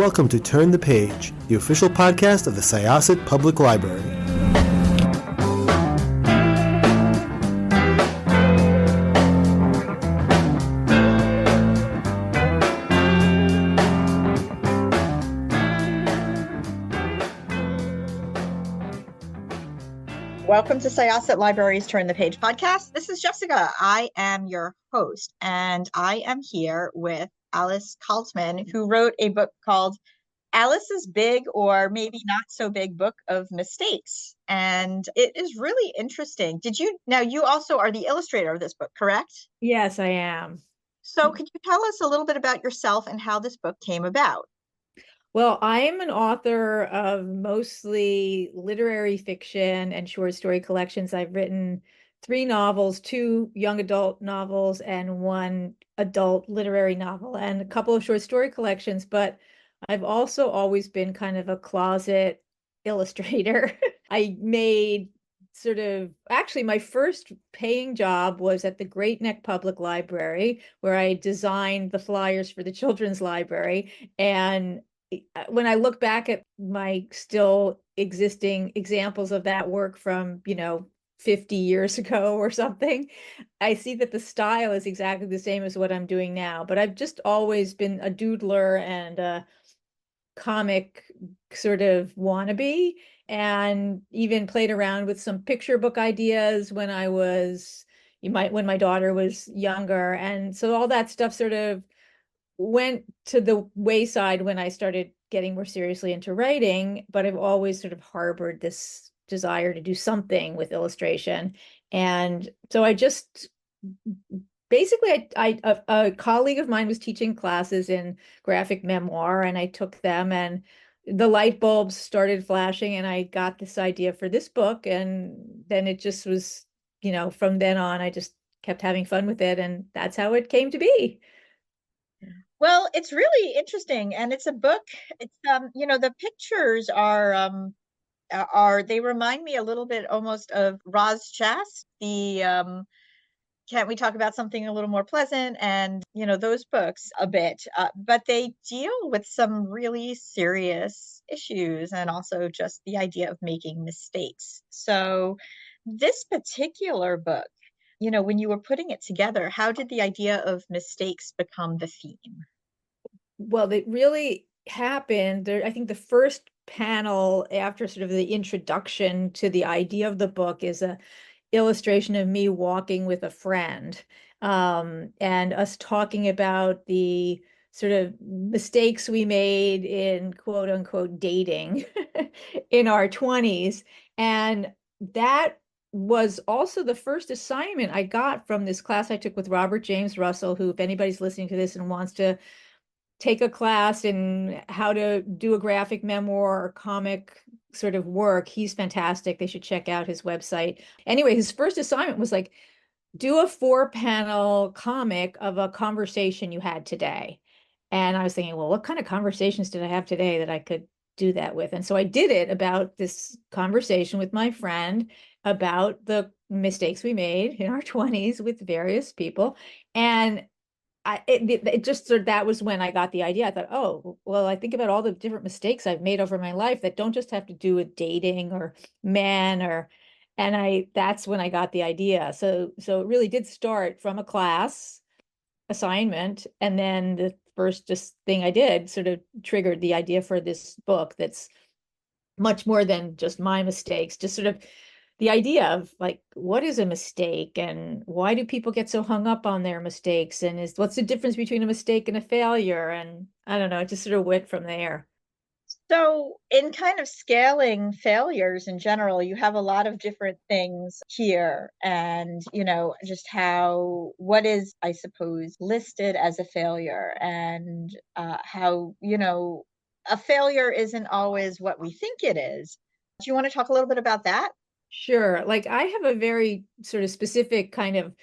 welcome to Turn the Page, the official podcast of the Syosset Public Library. Welcome to Syosset Library's Turn the Page podcast. This is Jessica. I am your host, and I am here with Alice Kaltman, who wrote a book called Alice's Big or Maybe Not So Big Book of Mistakes. And it is really interesting. Now you also are the illustrator of this book, correct? Yes, I am. So could you tell us a little bit about yourself and how this book came about? Well, I am an author of mostly literary fiction and short story collections. I've written 3 novels, 2 young adult novels, and 1 adult literary novel, and a couple of short story collections. But I've also always been kind of a closet illustrator. I made actually my first paying job was at the Great Neck Public Library, where I designed the flyers for the children's library. And when I look back at my still existing examples of that work from, 50 years ago or something, I see that the style is exactly the same as what I'm doing now. But I've just always been a doodler and a comic sort of wannabe, and even played around with some picture book ideas when when my daughter was younger. And so all that stuff sort of went to the wayside when I started getting more seriously into writing, but I've always sort of harbored this desire to do something with illustration. And so I just basically, a colleague of mine was teaching classes in graphic memoir, and I took them, and the light bulbs started flashing, and I got this idea for this book. And then it just was, from then on, I just kept having fun with it, and that's how it came to be. Well, it's really interesting, and it's a book. It's the pictures they remind me a little bit almost of Roz Chast, the Can't We Talk About Something a Little More Pleasant, and those books a bit, but they deal with some really serious issues and also just the idea of making mistakes. So this particular book, when you were putting it together, how did the idea of mistakes become the theme? Well, it really happened there. I think the first panel after sort of the introduction to the idea of the book is a illustration of me walking with a friend, and us talking about the sort of mistakes we made in quote unquote dating in our 20s. And that was also the first assignment I got from this class I took with Robert James Russell, who, if anybody's listening to this and wants to take a class in how to do a graphic memoir or comic sort of work, he's fantastic. They should check out his website. Anyway, his first assignment was like, do a 4-panel comic of a conversation you had today. And I was thinking, well, what kind of conversations did I have today that I could do that with? And so I did it about this conversation with my friend about the mistakes we made in our 20s with various people. And that was when I got the idea. I thought, oh, well, I think about all the different mistakes I've made over my life that don't just have to do with dating or men that's when I got the idea. So it really did start from a class assignment. And then the first just thing I did sort of triggered the idea for this book that's much more than just my mistakes, just sort of the idea of like, what is a mistake and why do people get so hung up on their mistakes? And what's the difference between a mistake and a failure? And I don't know, it just sort of went from there. So in kind of scaling failures in general, you have a lot of different things here, and, just what is, I suppose, listed as a failure, and how, a failure isn't always what we think it is. Do you want to talk a little bit about that? Sure. Like, I have a very sort of specific kind of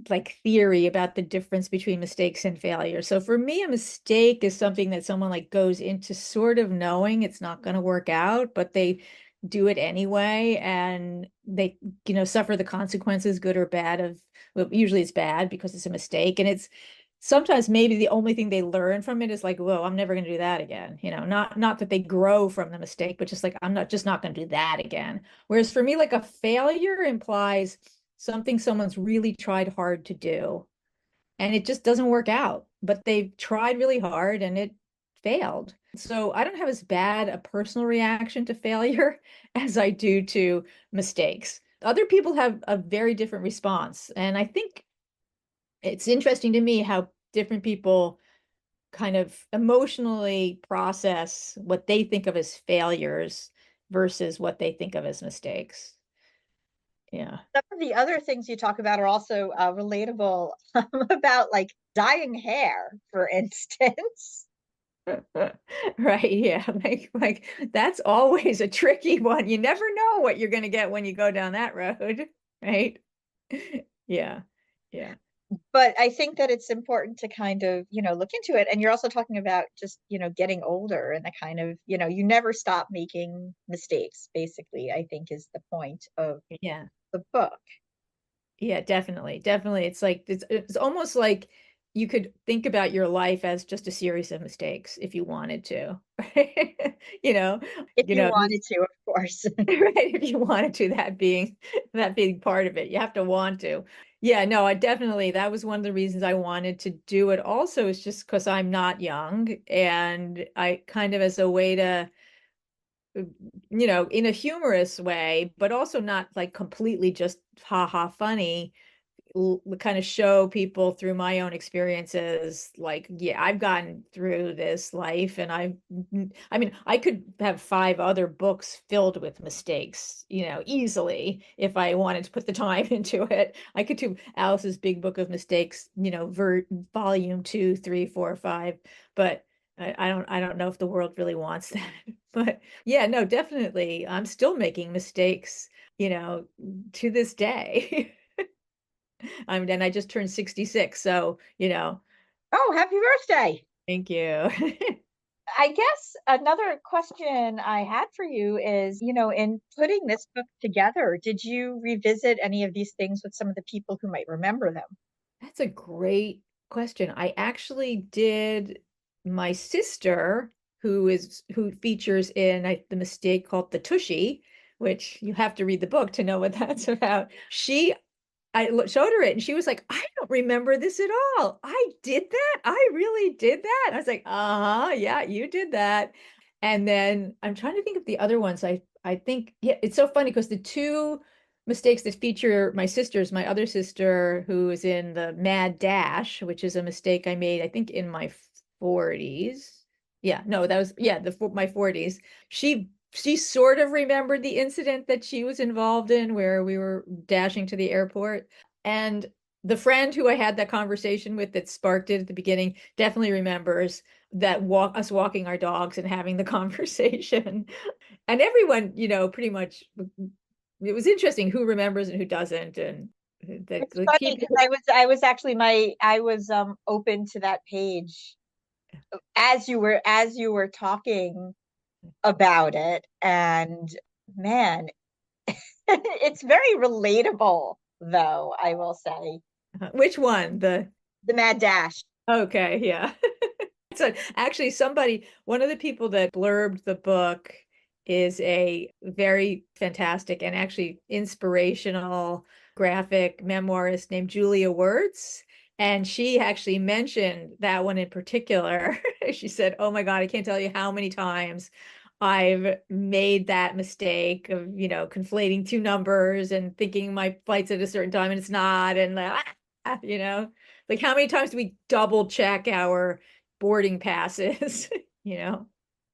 like theory about the difference between mistakes and failure. So for me, a mistake is something that someone like goes into sort of knowing it's not going to work out, but they do it anyway, and they, suffer the consequences, good or bad, well, usually it's bad because it's a mistake. And sometimes maybe the only thing they learn from it is like, whoa, I'm never going to do that again. Not that they grow from the mistake, but just like, I'm not going to do that again. Whereas for me, like a failure implies something someone's really tried hard to do and it just doesn't work out, but they've tried really hard and it failed. So I don't have as bad a personal reaction to failure as I do to mistakes. Other people have a very different response. And I think it's interesting to me how different people kind of emotionally process what they think of as failures versus what they think of as mistakes. Yeah. Some of the other things you talk about are also relatable, about like dyeing hair, for instance. Right. Yeah. Like that's always a tricky one. You never know what you're going to get when you go down that road. Right. Yeah. Yeah. But I think that it's important to kind of, look into it. And you're also talking about just, getting older and the kind of, you never stop making mistakes, basically, I think is the point of Yeah. the book. Yeah, definitely. Definitely. It's like it's almost like you could think about your life as just a series of mistakes if you wanted to. You know, If you you know, wanted to, of course. right, if you wanted to, that being part of it. You have to want to. Yeah, no, I definitely that was one of the reasons I wanted to do it also is just because I'm not young and I kind of as a way to in a humorous way, but also not like completely just ha ha funny, kind of show people through my own experiences like yeah I've gotten through this life and I mean I could have 5 other books filled with mistakes easily if I wanted to put the time into it. I could do Alice's Big Book of Mistakes, volume 2, 3, 4, 5, but I don't know if the world really wants that. But yeah, no, definitely I'm still making mistakes to this day. And I just turned 66, so Oh, happy birthday. thank you. I guess another question I had for you is, in putting this book together, did you revisit any of these things with some of the people who might remember them? That's a great question. I actually did. My sister, who features in the mistake called the Tushy, which you have to read the book to know what that's about. I showed her it and she was like, I don't remember this at all. I did that. I really did that. I was like, uh-huh, yeah, you did that. And then I'm trying to think of the other ones. I think, yeah, it's so funny because the two mistakes that feature my other sister, who is in the Mad Dash, which is a mistake I made, I think in my 40s. Yeah, no, that was, yeah, my 40s. She sort of remembered the incident that she was involved in where we were dashing to the airport. And the friend who I had that conversation with that sparked it at the beginning definitely remembers that us walking our dogs and having the conversation. And everyone, pretty much it was interesting who remembers and who doesn't. And It's the funny people. because I was open to that page as you were talking about it, and man, it's very relatable, though, I will say. Which one? The Mad Dash. Okay, yeah. So actually one of the people that blurbed the book is a very fantastic and actually inspirational graphic memoirist named Julia Wertz. And she actually mentioned that one in particular. She said, oh my God, I can't tell you how many times I've made that mistake of, conflating two numbers and thinking my flight's at a certain time and it's not. And like how many times do we double check our boarding passes?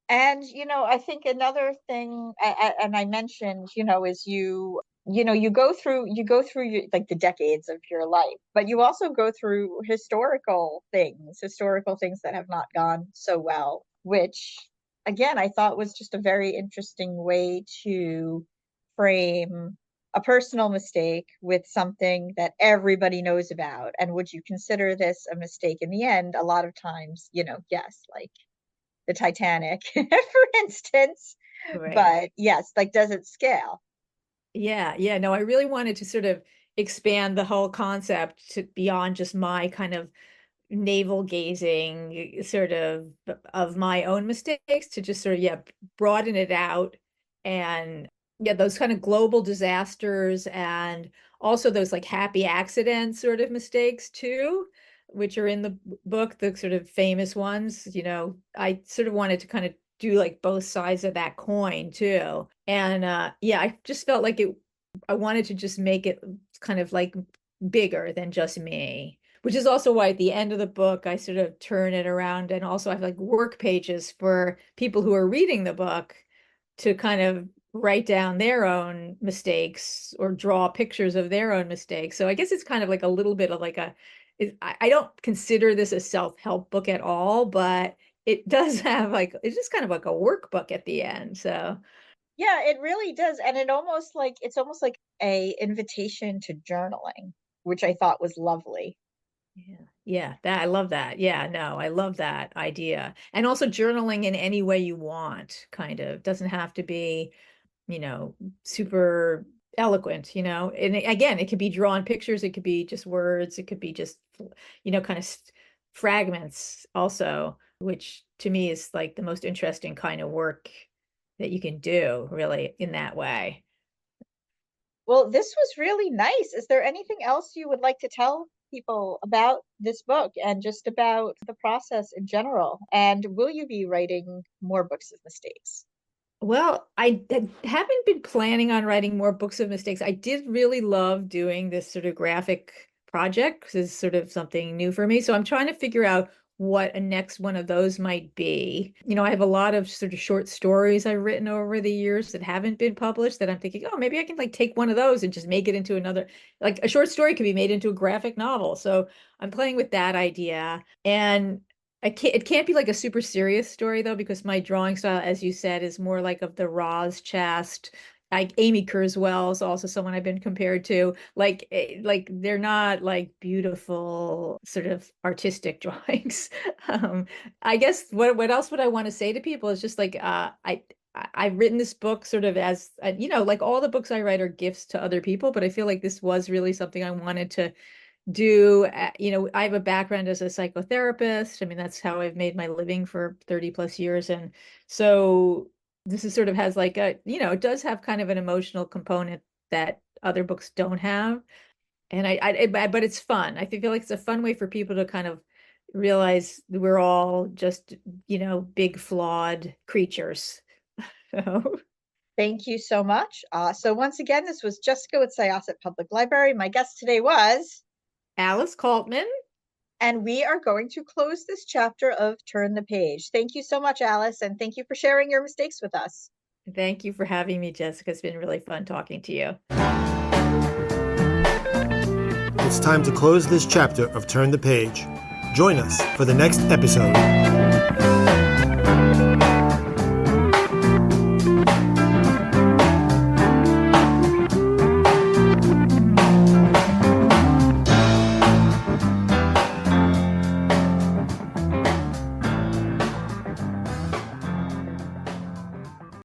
And I think another thing, and I mentioned, is you go through like the decades of your life, but you also go through historical things that have not gone so well, which again I thought was just a very interesting way to frame a personal mistake with something that everybody knows about. And would you consider this a mistake in the end? A lot of times, yes, like the Titanic, for instance. Right. But yes, like, does it scale? Yeah, yeah. No, I really wanted to sort of expand the whole concept to beyond just my kind of navel gazing sort of my own mistakes to just sort of broaden it out. And those kind of global disasters, and also those like happy accident sort of mistakes too, which are in the book, the sort of famous ones. I sort of wanted to kind of do like both sides of that coin too. And I just felt like I wanted to just make it kind of like bigger than just me, which is also why at the end of the book, I sort of turn it around. And also I have like work pages for people who are reading the book to kind of write down their own mistakes or draw pictures of their own mistakes. So I guess it's kind of like a little bit of like I don't consider this a self-help book at all, but it does have like, it's just kind of like a workbook at the end. So yeah, it really does. And it's almost like a invitation to journaling, which I thought was lovely. Yeah, that I love that. Yeah, no, I love that idea. And also journaling in any way you want, kind of. Doesn't have to be, super eloquent, And again, it could be drawn pictures, it could be just words, it could be just, kind of fragments also, which to me is like the most interesting kind of work that you can do, really, in that way. Well, this was really nice. Is there anything else you would like to tell people about this book and just about the process in general? And will you be writing more books of mistakes? Well, haven't been planning on writing more books of mistakes. I did really love doing this sort of graphic project because it's sort of something new for me. So I'm trying to figure out what a next one of those might be. I have a lot of sort of short stories I've written over the years that haven't been published that I'm thinking, oh, maybe I can like take one of those and just make it into another, like a short story could be made into a graphic novel. So I'm playing with that idea. And it can't be like a super serious story though, because my drawing style, as you said, is more like of the Roz Chast. Like Amy Kurzweil is also someone I've been compared to. Like they're not like beautiful sort of artistic drawings. I guess what else would I want to say to people is just like I've written this book sort of as like all the books I write are gifts to other people, but I feel like this was really something I wanted to do. I have a background as a psychotherapist. I mean, that's how I've made my living for 30 plus years. And so this is sort of has like it does have kind of an emotional component that other books don't have. And but it's fun. I feel like it's a fun way for people to kind of realize we're all just, big flawed creatures. So Thank you so much. So once again, this was Jessica with Syosset Public Library. My guest today was Alice Kaltman. And we are going to close this chapter of Turn the Page. Thank you so much, Alice, and thank you for sharing your mistakes with us. Thank you for having me, Jessica. It's been really fun talking to you. It's time to close this chapter of Turn the Page. Join us for the next episode.